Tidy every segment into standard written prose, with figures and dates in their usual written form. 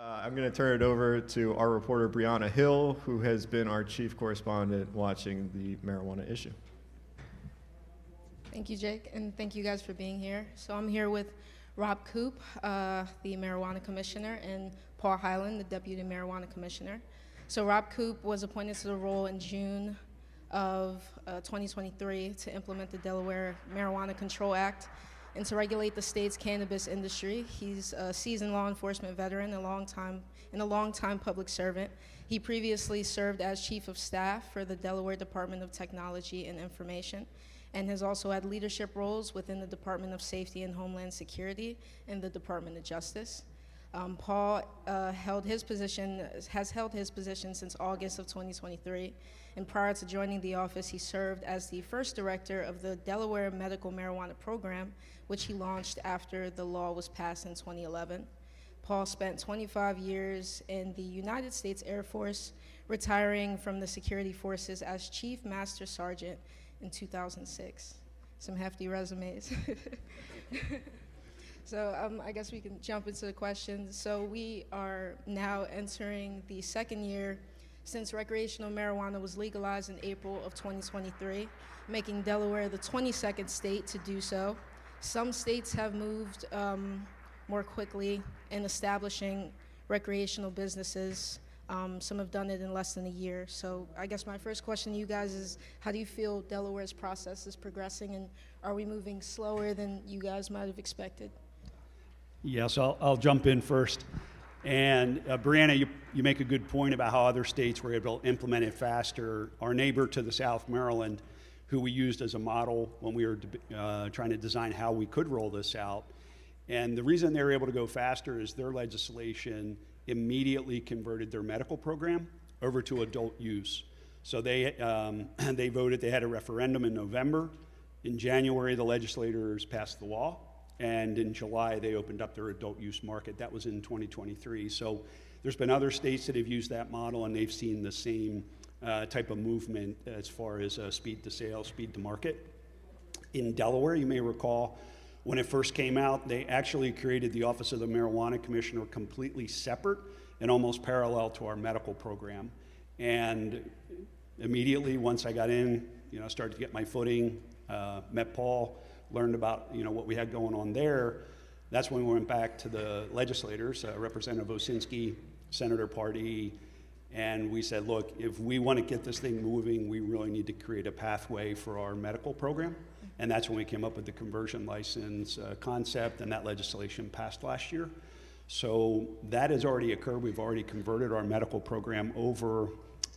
I'm going to turn it over to our reporter, Brianna Hill, who has been our chief correspondent watching the marijuana issue. Thank you, Jake, and thank you guys for being here. So I'm here with Rob Coupe, the marijuana commissioner, and Paul Hyland, the deputy marijuana commissioner. So Rob Coupe was appointed to the role in June of 2023 to implement the Delaware Marijuana Control Act and to regulate the state's cannabis industry. He's a seasoned law enforcement veteran, a long-time public servant. He previously served as chief of staff for the Delaware Department of Technology and Information, and has also had leadership roles within the Department of Safety and Homeland Security and the Department of Justice. Paul has held his position since August of 2023, and prior to joining the office, he served as the first director of the Delaware Medical Marijuana Program, which he launched after the law was passed in 2011. Paul spent 25 years in the United States Air Force, retiring from the security forces as Chief Master Sergeant in 2006. Some hefty resumes. So I guess we can jump into the questions. So we are now entering the second year since recreational marijuana was legalized in April of 2023, making Delaware the 22nd state to do so. Some states have moved more quickly in establishing recreational businesses. Some have done it in less than a year. So I guess my first question to you guys is, how do you feel Delaware's process is progressing, and are we moving slower than you guys might have expected? Yes, I'll jump in first. And Brianna, you make a good point about how other states were able to implement it faster. Our neighbor to the south, Maryland, who we used as a model when we were trying to design how we could roll this out. And the reason they were able to go faster is their legislation immediately converted their medical program over to adult use. So they voted, they had a referendum in November. In January, the legislators passed the law. And in July, they opened up their adult use market. That was in 2023. So there's been other states that have used that model, and they've seen the same type of movement as far as speed to sale, speed to market. In Delaware, you may recall, when it first came out, they actually created the Office of the Marijuana Commissioner completely separate and almost parallel to our medical program. And immediately, once I got in, started to get my footing, met Paul, learned about what we had going on there. That's when we went back to the legislators, Representative Osinski, Senator Pardee, and we said, look, if we want to get this thing moving, we really need to create a pathway for our medical program. And that's when we came up with the conversion license concept, and that legislation passed last year. So that has already occurred. We've already converted our medical program over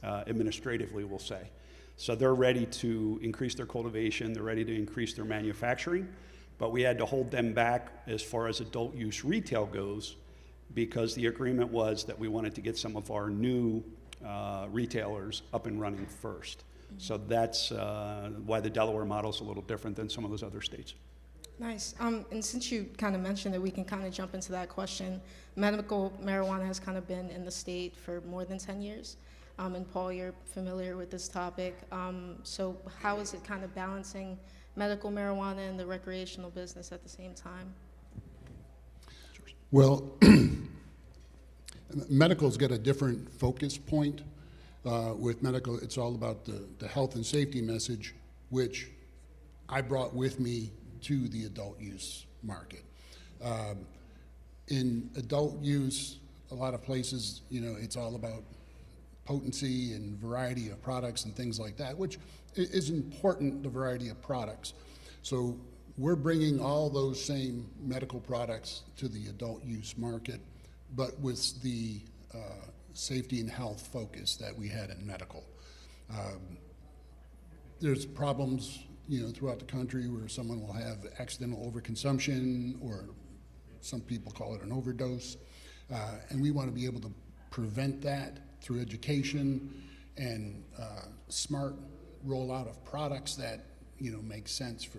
administratively, we'll say. So they're ready to increase their cultivation, they're ready to increase their manufacturing, but we had to hold them back as far as adult use retail goes, because the agreement was that we wanted to get some of our new retailers up and running first. Mm-hmm. So that's why the Delaware model is a little different than some of those other states. Nice. And since you kind of mentioned it, we can kind of jump into that question. Medical marijuana has kind of been in the state for more than 10 years. And Paul, you're familiar with this topic. So how is it kind of balancing medical marijuana and the recreational business at the same time? Well, medical's got a different focus point. With medical, it's all about the health and safety message, which I brought with me to the adult use market. In adult use, a lot of places, it's all about potency and variety of products and things like that, which is important, the variety of products. So we're bringing all those same medical products to the adult use market, but with the safety and health focus that we had in medical. There's problems, throughout the country where someone will have accidental overconsumption, or some people call it an overdose, and we want to be able to prevent that through education and smart rollout of products that make sense for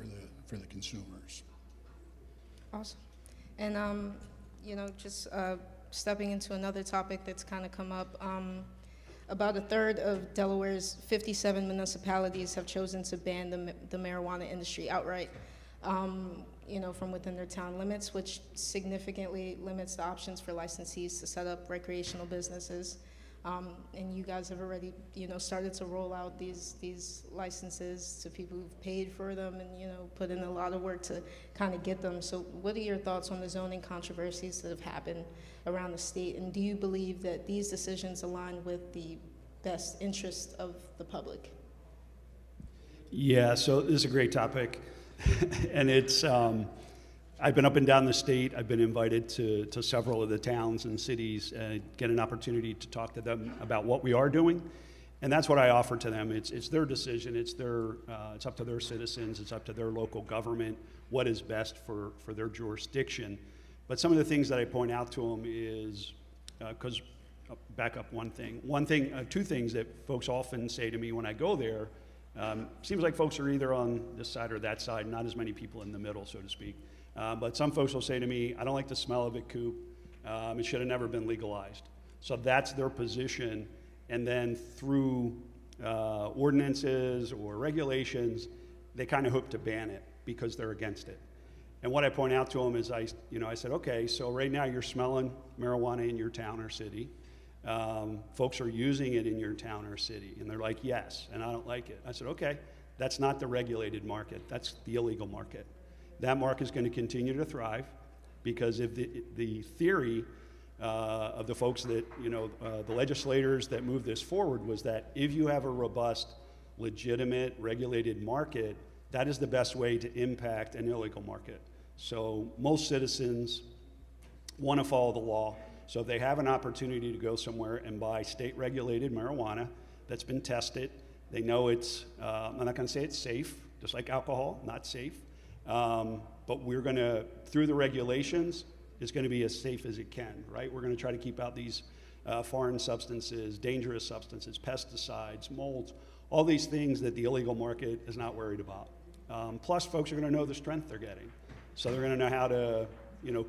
the consumers. Awesome. And just stepping into another topic that's kind of come up, about a third of Delaware's 57 municipalities have chosen to ban the marijuana industry outright. from within their town limits, which significantly limits the options for licensees to set up recreational businesses. And you guys have already, started to roll out these licenses to people who've paid for them and, put in a lot of work to kind of get them. So what are your thoughts on the zoning controversies that have happened around the state? And do you believe that these decisions align with the best interest of the public? Yeah, so this is a great topic. And it's, I've been up and down the state. I've been invited to several of the towns and cities and get an opportunity to talk to them about what we are doing. And that's what I offer to them. It's their decision. It's up to their citizens. It's up to their local government what is best for their jurisdiction. But some of the things that I point out to them is, because back up two things that folks often say to me when I go there. Seems like folks are either on this side or that side, not as many people in the middle, so to speak. But some folks will say to me, I don't like the smell of it, Coupe. It should have never been legalized. So that's their position. And then through ordinances or regulations, they kind of hope to ban it because they're against it. And what I point out to them is I said, okay, so right now you're smelling marijuana in your town or city. Folks are using it in your town or city. And they're like, yes, and I don't like it. I said, okay, that's not the regulated market. That's the illegal market. That market is going to continue to thrive because if the theory of the folks that, the legislators that moved this forward was that if you have a robust, legitimate, regulated market, that is the best way to impact an illegal market. So most citizens want to follow the law. So if they have an opportunity to go somewhere and buy state-regulated marijuana that's been tested, they know it's, I'm not going to say it's safe, just like alcohol, not safe. But we're going to, through the regulations, it's going to be as safe as it can, right? We're going to try to keep out these foreign substances, dangerous substances, pesticides, molds, all these things that the illegal market is not worried about. Plus, folks are going to know the strength they're getting. So they're going to know how to,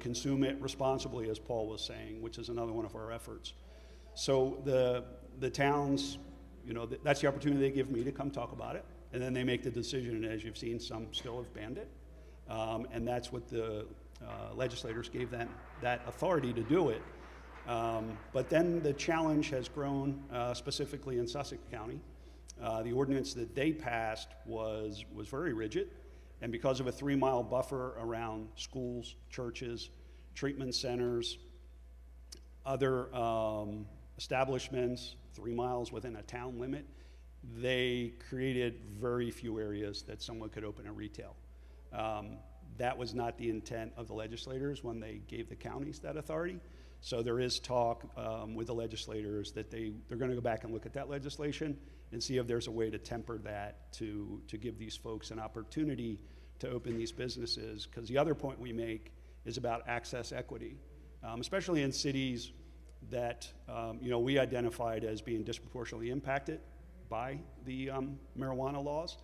consume it responsibly, as Paul was saying, which is another one of our efforts. So the towns, that's the opportunity they give me to come talk about it. And then they make the decision, and as you've seen, some still have banned it. And that's what the legislators gave them that authority to do it. But then the challenge has grown, specifically in Sussex County. The ordinance that they passed was very rigid. And because of a 3-mile buffer around schools, churches, treatment centers, other establishments, 3 miles within a town limit, they created very few areas that someone could open a retail. That was not the intent of the legislators when they gave the counties that authority. So there is talk with the legislators that they're going to go back and look at that legislation and see if there's a way to temper that to give these folks an opportunity to open these businesses. Because the other point we make is about access equity, especially in cities that we identified as being disproportionately impacted by the marijuana laws.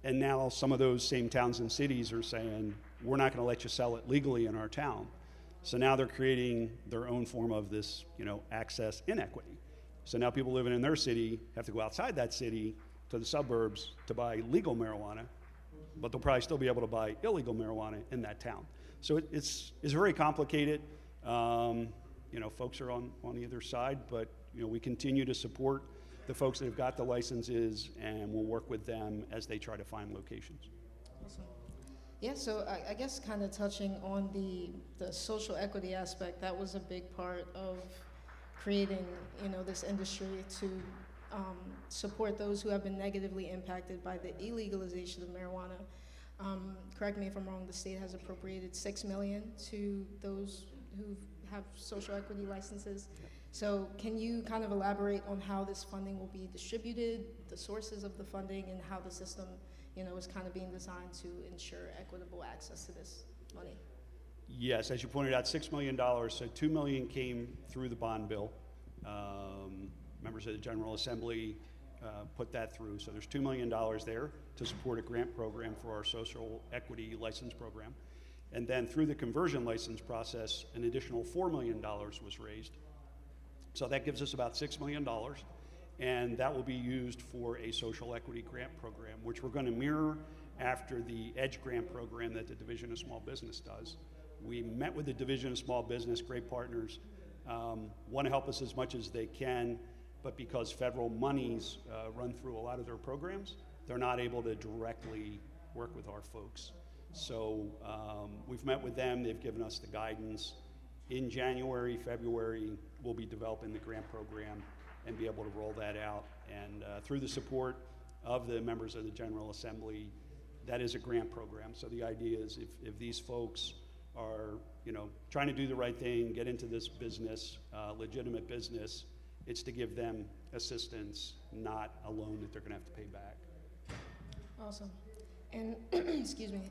And now some of those same towns and cities are saying, we're not going to let you sell it legally in our town. So now they're creating their own form of this, access inequity. So now people living in their city have to go outside that city to the suburbs to buy legal marijuana, but they'll probably still be able to buy illegal marijuana in that town. So it's very complicated. Folks are on either side, but we continue to support the folks that have got the licenses, and we'll work with them as they try to find locations. Awesome. Yeah, so I guess kind of touching on the social equity aspect, that was a big part of creating, this industry to support those who have been negatively impacted by the illegalization of marijuana. Correct me if I'm wrong, the state has appropriated $6 million to those who have social equity licenses. So can you kind of elaborate on how this funding will be distributed, the sources of the funding, and how the system, is kind of being designed to ensure equitable access to this money? Yes, as you pointed out, $6 million. So $2 million came through the bond bill. Members of the General Assembly put that through. So there's $2 million there to support a grant program for our social equity license program. And then through the conversion license process, an additional $4 million was raised. So that gives us about $6 million, and that will be used for a social equity grant program, which we're going to mirror after the EDGE grant program that the Division of Small Business does. We met with the Division of Small Business, great partners, want to help us as much as they can, but because federal monies run through a lot of their programs, they're not able to directly work with our folks. So we've met with them, they've given us the guidance. In January, February, we'll be developing the grant program and be able to roll that out. And through the support of the members of the General Assembly, that is a grant program. So the idea is if these folks are, trying to do the right thing, get into this business, legitimate business, it's to give them assistance, not a loan that they're gonna have to pay back. Awesome. And, excuse me,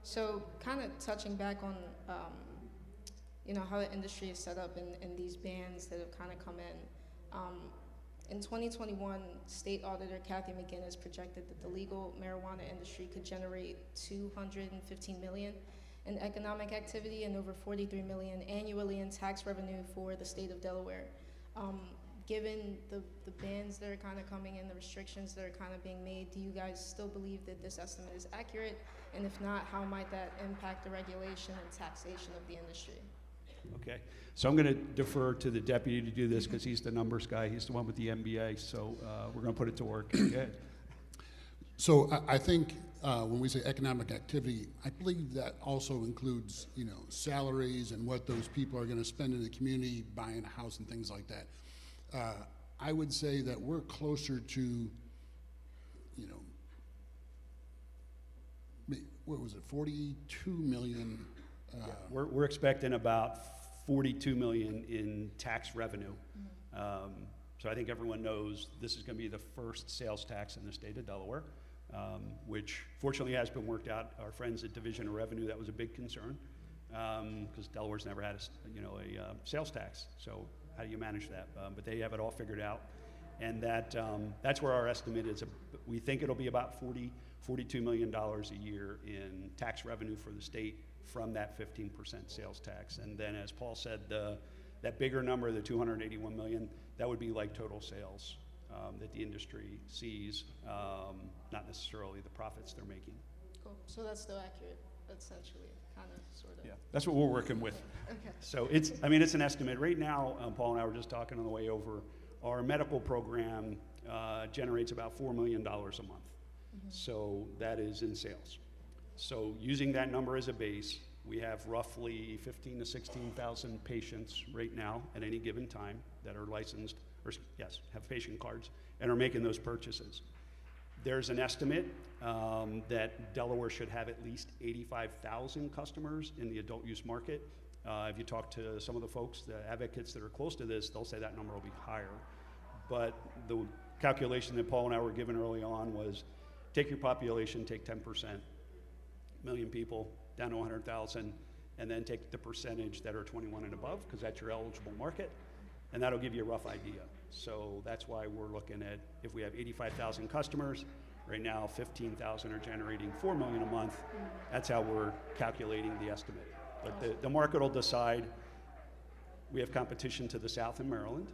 so kind of touching back on, how the industry is set up and these bans that have kind of come in 2021, State Auditor Kathy McGinnis projected that the legal marijuana industry could generate $215 million in economic activity and over $43 million annually in tax revenue for the state of Delaware. Given the bans that are kind of coming in, the restrictions that are kind of being made, do you guys still believe that this estimate is accurate? And if not, how might that impact the regulation and taxation of the industry? Okay, so I'm going to defer to the deputy to do this because he's the numbers guy. He's the one with the MBA, so we're going to put it to work. Go ahead. So I think when we say economic activity, I believe that also includes, salaries and what those people are going to spend in the community, buying a house and things like that. I would say that we're closer to, what was it, 42 million? We're expecting about 42 million in tax revenue. So I think everyone knows this is going to be the first sales tax in the state of Delaware, which fortunately has been worked out. Our friends at Division of Revenue, that was a big concern because Delaware's never had a sales tax. So how do you manage that? But they have it all figured out, and that's where our estimate is. We think it'll be about $42 million a year in tax revenue for the state from that 15% sales tax. And then, as Paul said, that bigger number, the 281 million, that would be like total sales that the industry sees, not necessarily the profits they're making. Cool. So that's still accurate, essentially, kind of, sort of. Yeah, that's what we're working with. Okay. So it's an estimate. Right now, Paul and I were just talking on the way over, our medical program generates about $4 million a month. Mm-hmm. So that is in sales. So using that number as a base, we have roughly 15,000 to 16,000 patients right now at any given time that are licensed, or yes, have patient cards and are making those purchases. There's an estimate that Delaware should have at least 85,000 customers in the adult use market. If you talk to some of the folks, the advocates that are close to this, they'll say that number will be higher. But the calculation that Paul and I were given early on was take your population, take 10%, million people down to 100,000, and then take the percentage that are 21 and above, because that's your eligible market, and that'll give you a rough idea. So that's why we're looking at, if we have 85,000 customers, right now 15,000 are generating $4 million a month. That's how we're calculating the estimate. But the market will decide. We have competition to the south in Maryland.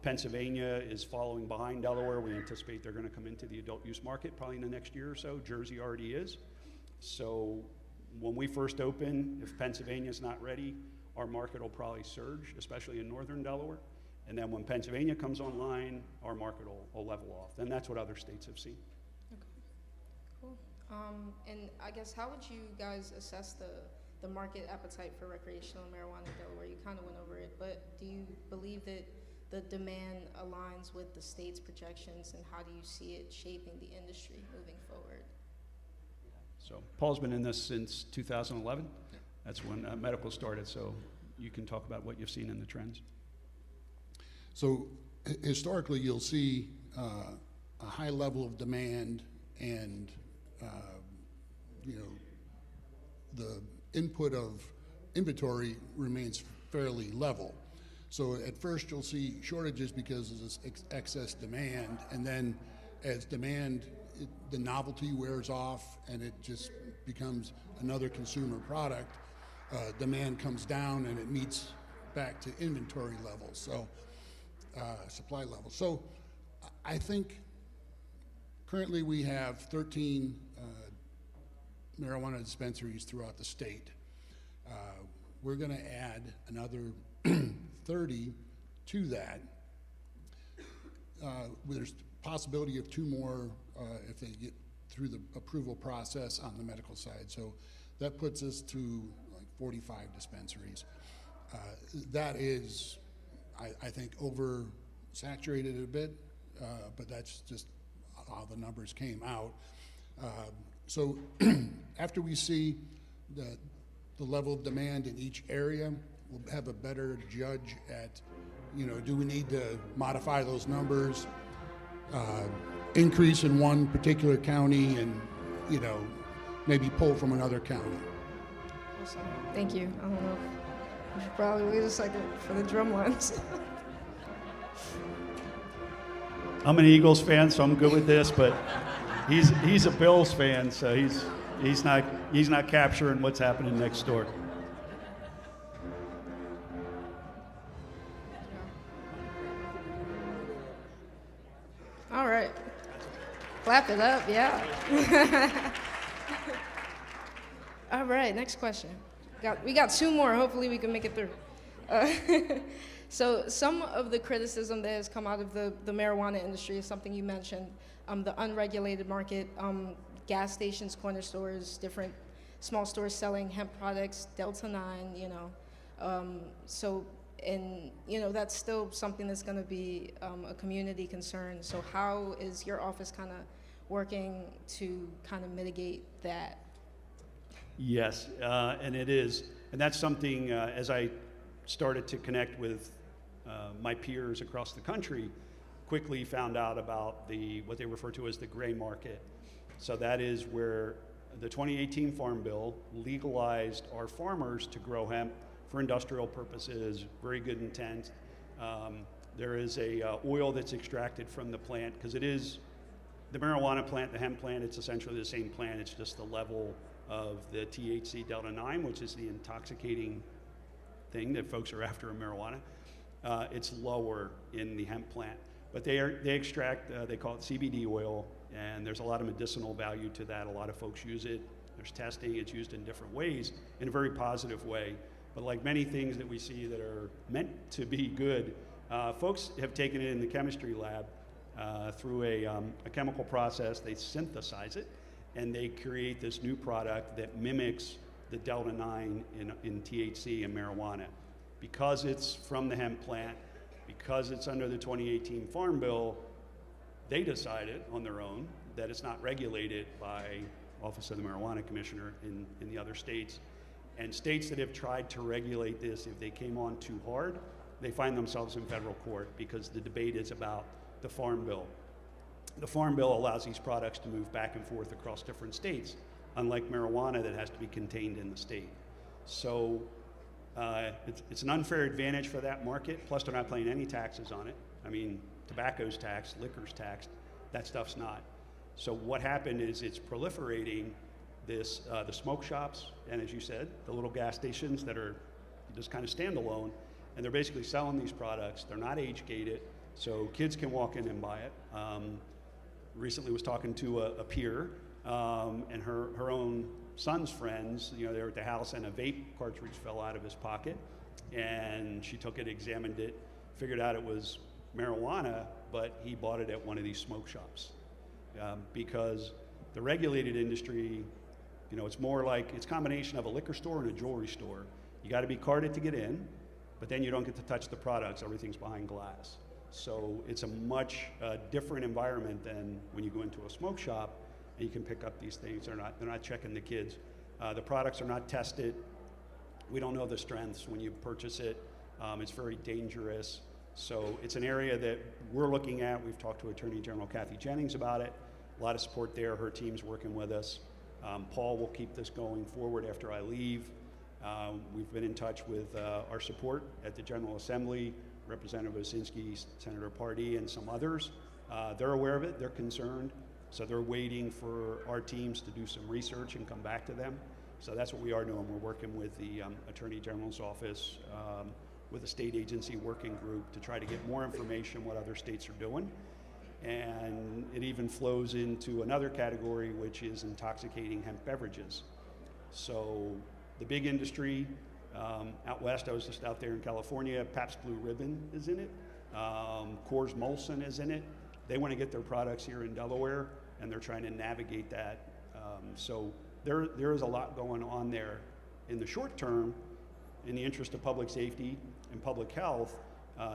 Pennsylvania is following behind Delaware. We anticipate they're going to come into the adult use market probably in the next year or so. Jersey already is. So when we first open, if Pennsylvania's not ready, our market will probably surge, especially in northern Delaware. And then when Pennsylvania comes online, our market will level off. And that's what other states have seen. Okay, cool. And I guess, how would you guys assess the market appetite for recreational marijuana in Delaware? You kind of went over it, but do you believe that the demand aligns with the state's projections, and how do you see it shaping the industry moving forward? So Paul's been in this since 2011. That's when medical started, so you can talk about what you've seen in the trends. So historically, you'll see a high level of demand, and the input of inventory remains fairly level. So at first you'll see shortages because of this excess demand, and then as demand, the novelty wears off and it just becomes another consumer product, demand comes down and it meets back to inventory levels, so supply levels. So I think Currently, we have 13 marijuana dispensaries throughout the state. We're going to add another 30 to that. There's possibility of 2 more if they get through the approval process on the medical side. So that puts us to like 45 dispensaries. That is, I think, oversaturated a bit, but that's just how the numbers came out. So after we see the level of demand in each area, we'll have a better judge at, do we need to modify those numbers, increase in one particular county, and, maybe pull from another county. Awesome. Thank you. I don't know. We should probably wait a second for the drum lines. I'm an Eagles fan, so I'm good with this, but he's a Bills fan, so he's not capturing what's happening next door. All right. Clap it up, yeah. All right, next question. We got 2 more. Hopefully we can make it through. So some of the criticism that has come out of the marijuana industry is something you mentioned, the unregulated market, gas stations, corner stores, different small stores selling hemp products, Delta 9, that's still something that's going to be a community concern. So how is your office kind of working to kind of mitigate that? Yes, and it is. And that's something, as I started to connect with my peers across the country, quickly found out about what they refer to as the gray market. So that is where the 2018 Farm Bill legalized our farmers to grow hemp for industrial purposes, very good intent. There is a oil that's extracted from the plant, because it is the marijuana plant, the hemp plant, it's essentially the same plant, it's just the level of the THC Delta 9, which is the intoxicating thing that folks are after in marijuana. It's lower in the hemp plant. But they extract, they call it CBD oil, and there's a lot of medicinal value to that. A lot of folks use it. There's testing. It's used in different ways, in a very positive way. But like many things that we see that are meant to be good, folks have taken it in the chemistry lab through a chemical process. They synthesize it, and they create this new product that mimics the Delta 9 in THC and marijuana. Because it's from the hemp plant, because it's under the 2018 Farm Bill, they decided on their own that it's not regulated by Office of the Marijuana Commissioner in the other states. And states that have tried to regulate this, if they came on too hard, they find themselves in federal court, because the debate is about the Farm Bill. The Farm Bill allows these products to move back and forth across different states, unlike marijuana that has to be contained in the state. So it's an unfair advantage for that market, plus they're not paying any taxes on it. I mean, tobacco's taxed, liquor's taxed, that stuff's not. So what happened is it's proliferating the smoke shops, and as you said, the little gas stations that are just kind of standalone, and they're basically selling these products. They're not age gated, so kids can walk in and buy it. Recently was talking to a peer, and her own son's friends, they were at the house, and a vape cartridge fell out of his pocket, and she took it, examined it, figured out it was marijuana, but he bought it at one of these smoke shops. Because the regulated industry, it's more like, it's a combination of a liquor store and a jewelry store. You got to be carded to get in, but then you don't get to touch the products. Everything's behind glass. So it's a much different environment than when you go into a smoke shop and you can pick up these things. They're not checking the kids. The products are not tested. We don't know the strengths when you purchase it. It's very dangerous. So it's an area that we're looking at. We've talked to Attorney General Kathy Jennings about it. A lot of support there. Her team's working with us. Paul will keep this going forward after I leave. We've been in touch with our support at the General Assembly, Representative Osinski, Senator Pardee, and some others. They're aware of it. They're concerned. So they're waiting for our teams to do some research and come back to them. So that's what we are doing. We're working with the Attorney General's office, with a state agency working group to try to get more information what other states are doing. And it even flows into another category, which is intoxicating hemp beverages. So the big industry out west, I was just out there in California, Pabst Blue Ribbon is in it. Coors Molson is in it. They want to get their products here in Delaware, and they're trying to navigate that. So there is a lot going on there. In the short term, in the interest of public safety and public health,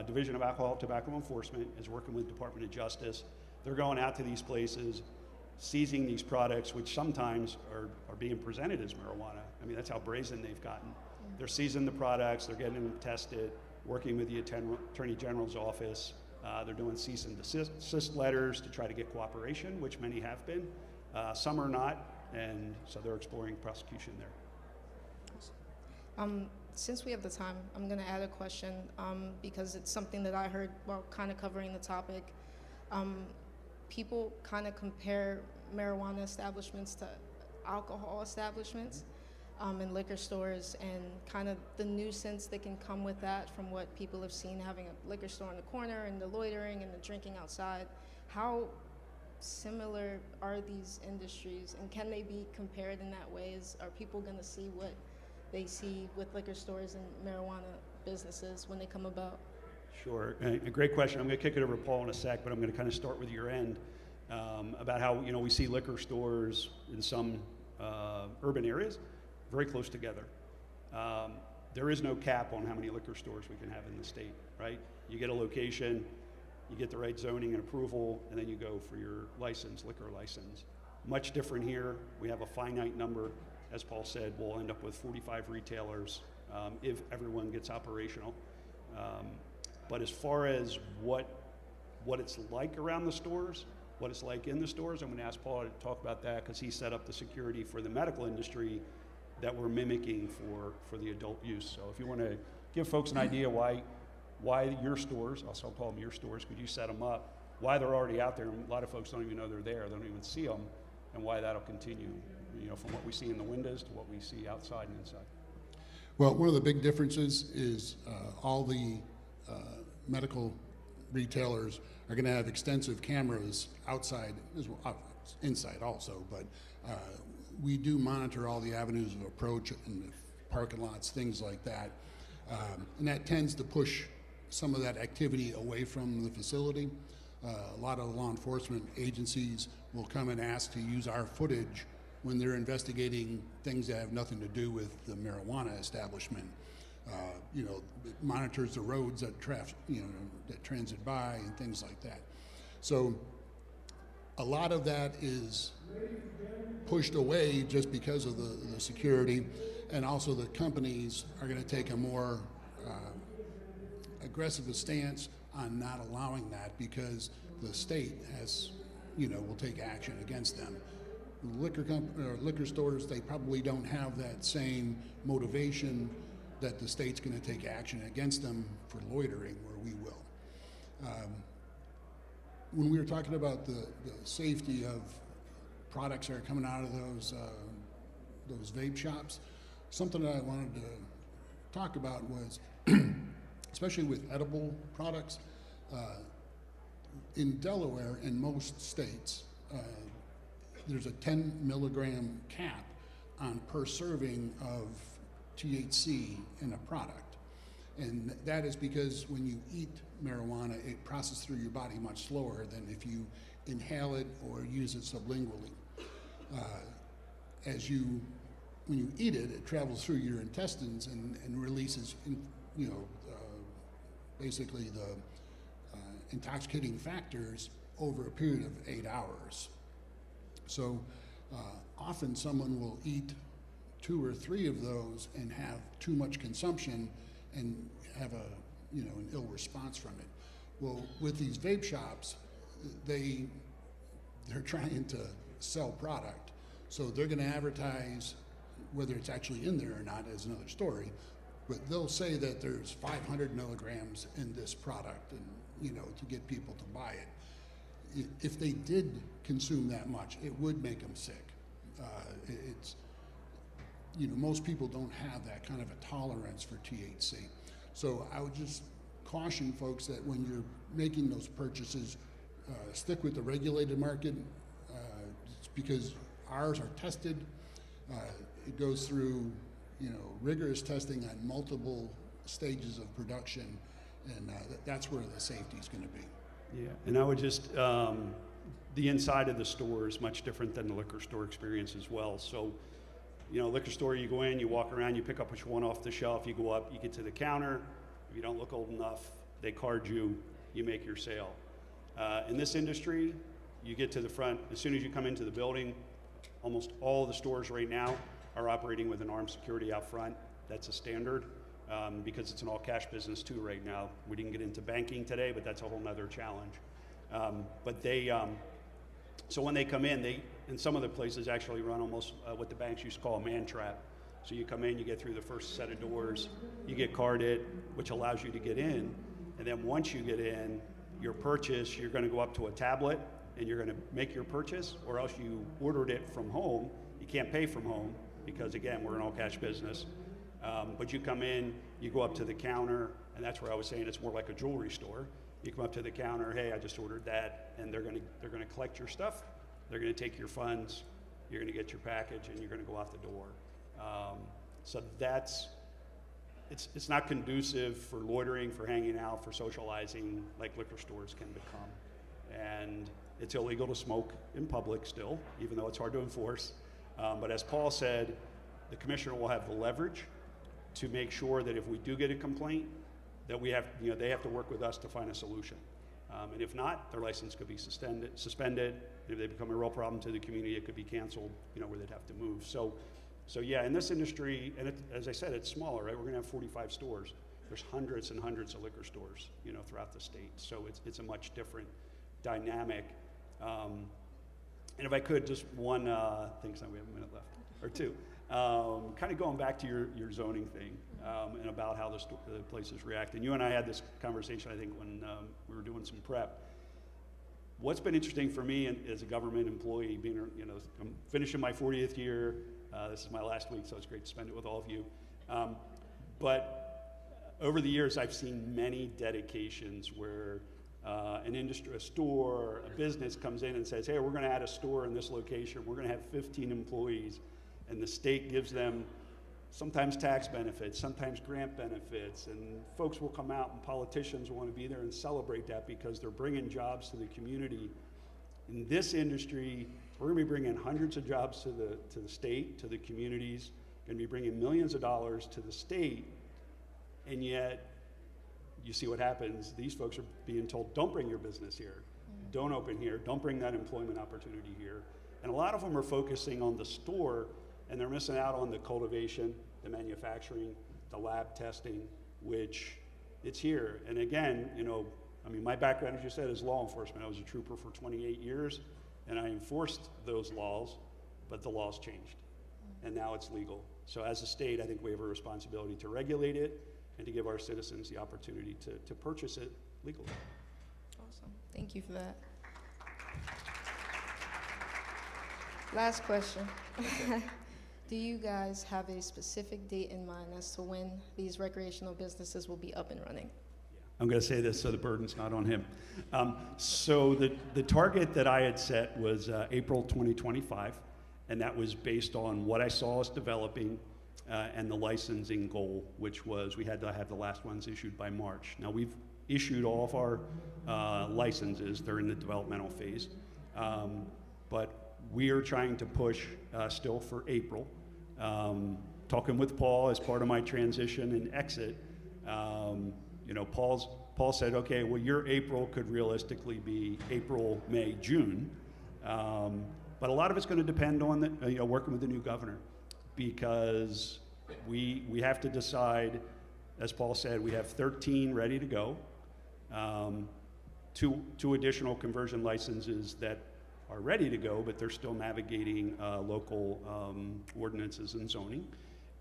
Division of Alcohol Tobacco Enforcement is working with Department of Justice. They're going out to these places, seizing these products, which sometimes are being presented as marijuana. I mean, that's how brazen they've gotten. They're seizing the products, they're getting them tested, working with the Attorney General's office. They're doing cease and desist letters to try to get cooperation, which many have been. Some are not, and so they're exploring prosecution there. Since we have the time, I'm going to add a question because it's something that I heard while kind of covering the topic. People kind of compare marijuana establishments to alcohol establishments and liquor stores, and kind of the nuisance that can come with that from what people have seen, having a liquor store in the corner and the loitering and the drinking outside. How similar are these industries, and can they be compared in that way? Are people going to see what they see with liquor stores and marijuana businesses when they come about? Sure, a great question. I'm going to kick it over to Paul in a sec, but I'm going to kind of start with your end about how we see liquor stores in some urban areas very close together. There is no cap on how many liquor stores we can have in the state, right? You get a location, you get the right zoning and approval, and then you go for your license, liquor license. Much different here. We have a finite number. As Paul said, we'll end up with 45 retailers if everyone gets operational. But as far as what it's like around the stores, what it's like in the stores, I'm going to ask Paul to talk about that because he set up the security for the medical industry that we're mimicking for the adult use. So if you want to give folks an idea why your stores, I'll call them your stores, could you set them up, why they're already out there, and a lot of folks don't even know they're there, they don't even see them, and why that'll continue, from what we see in the windows to what we see outside and inside. Well, one of the big differences is all the medical retailers are going to have extensive cameras outside, as well, inside also, but we do monitor all the avenues of approach in the parking lots, things like that. And that tends to push some of that activity away from the facility. A lot of law enforcement agencies will come and ask to use our footage when they're investigating things that have nothing to do with the marijuana establishment. It monitors the roads that that transit by and things like that. So a lot of that is pushed away just because of the security, and also the companies are going to take a more aggressive stance on not allowing that because the state will take action against them. Liquor stores, they probably don't have that same motivation that the state's going to take action against them for loitering, where we will. When we were talking about the safety of products that are coming out of those vape shops, something that I wanted to talk about was, especially with edible products, in Delaware and most states, there's a 10 milligram cap on per serving of THC in a product. And that is because when you eat marijuana, it processes through your body much slower than if you inhale it or use it sublingually. When you eat it, it travels through your intestines and releases, basically the intoxicating factors over a period of 8 hours. So often someone will eat 2 or 3 of those and have too much consumption and have an ill response from it. Well, with these vape shops, they're trying to sell product, so they're going to advertise whether it's actually in there or not is another story, but they'll say that there's 500 milligrams in this product, and to get people to buy it. If they did consume that much, it would make them sick. Most people don't have that kind of a tolerance for THC. So I would just caution folks that when you're making those purchases, stick with the regulated market because ours are tested. It goes through, rigorous testing on multiple stages of production, and that's where the safety is going to be. Yeah, and I would just, the inside of the store is much different than the liquor store experience as well. So, liquor store, you go in, you walk around, you pick up what you want off the shelf, you go up, you get to the counter. If you don't look old enough, they card you, you make your sale. In this industry, you get to the front, as soon as you come into the building, almost all the stores right now are operating with an armed security out front. That's a standard because it's an all cash business too right now. We didn't get into banking today, but that's a whole nother challenge. So when they come in some of the places actually run almost what the banks used to call a man trap. So you come in, you get through the first set of doors, you get carded, which allows you to get in. And then once you get in, your purchase, you're going to go up to a tablet and you're going to make your purchase, or else you ordered it from home. You can't pay from home because, again, we're an all cash business. But you come in, you go up to the counter, and that's where I was saying it's more like a jewelry store. You come up to the counter, hey, I just ordered that, and they're going to collect your stuff. They're going to take your funds. You're going to get your package, and you're going to go out the door. So it's not conducive for loitering, for hanging out, for socializing like liquor stores can become. And it's illegal to smoke in public still, even though it's hard to enforce. But as Paul said, the commissioner will have the leverage to make sure that if we do get a complaint, that we have, they have to work with us to find a solution. And if not, their license could be suspended. If they become a real problem to the community, it could be canceled, where they'd have to move. So yeah, in this industry, and as I said, it's smaller, right? We're gonna have 45 stores. There's hundreds and hundreds of liquor stores, throughout the state. So it's a much different dynamic. And if I could, just one thing, because we have a minute left, or two. Kind of going back to your zoning thing and about how the places react. And you and I had this conversation, I think, when we were doing some prep. What's been interesting for me as a government employee, being, I'm finishing my 40th year. This is my last week, so it's great to spend it with all of you. But over the years, I've seen many dedications where an industry, a store, a business comes in and says, hey, we're going to add a store in this location. We're going to have 15 employees. And the state gives them sometimes tax benefits, sometimes grant benefits, and folks will come out and politicians want to be there and celebrate that because they're bringing jobs to the community. In this industry, we're going to be bringing hundreds of jobs to the state, to the communities, going to be bringing millions of dollars to the state, and yet you see what happens. These folks are being told, don't bring your business here, don't open here, don't bring that employment opportunity here. And a lot of them are focusing on the store, and they're missing out on the cultivation, the manufacturing, the lab testing, which it's here. And again, my background, as you said, is law enforcement. I was a trooper for 28 years, and I enforced those laws, but the laws changed, and now it's legal. So as a state, I think we have a responsibility to regulate it and to give our citizens the opportunity to purchase it legally. Awesome. Thank you for that. Last question. Do you guys have a specific date in mind as to when these recreational businesses will be up and running? I'm going to say this so the burden's not on him. So the target that I had set was April 2025, and that was based on what I saw us developing and the licensing goal, which was we had to have the last ones issued by March. Now we've issued all of our licenses. They're in the developmental phase, but we are trying to push still for April. Talking with Paul as part of my transition and exit, Paul said, okay, well, your April could realistically be April, May, June. But a lot of it's going to depend on working with the new governor, because we have to decide, as Paul said, we have 13 ready to go, two additional conversion licenses that are ready to go, but they're still navigating local ordinances and zoning.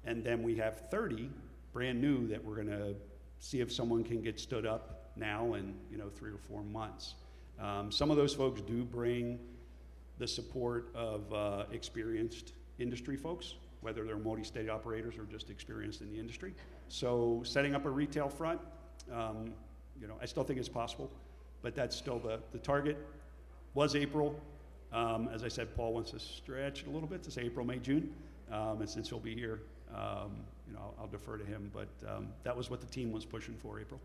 And then we have 30 brand new that we're gonna see if someone can get stood up now in 3 or 4 months. Some of those folks do bring the support of experienced industry folks, whether they're multi-state operators or just experienced in the industry. So setting up a retail front, I still think it's possible. but that's still the target. Was April. As I said, Paul wants to stretch it a little bit to say April, May, June. And since he'll be here, I'll defer to him. But that was what the team was pushing for, April.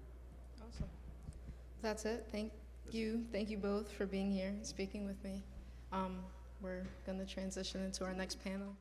Awesome. That's it. Thank you. Thank you both for being here and speaking with me. We're going to transition into our next panel.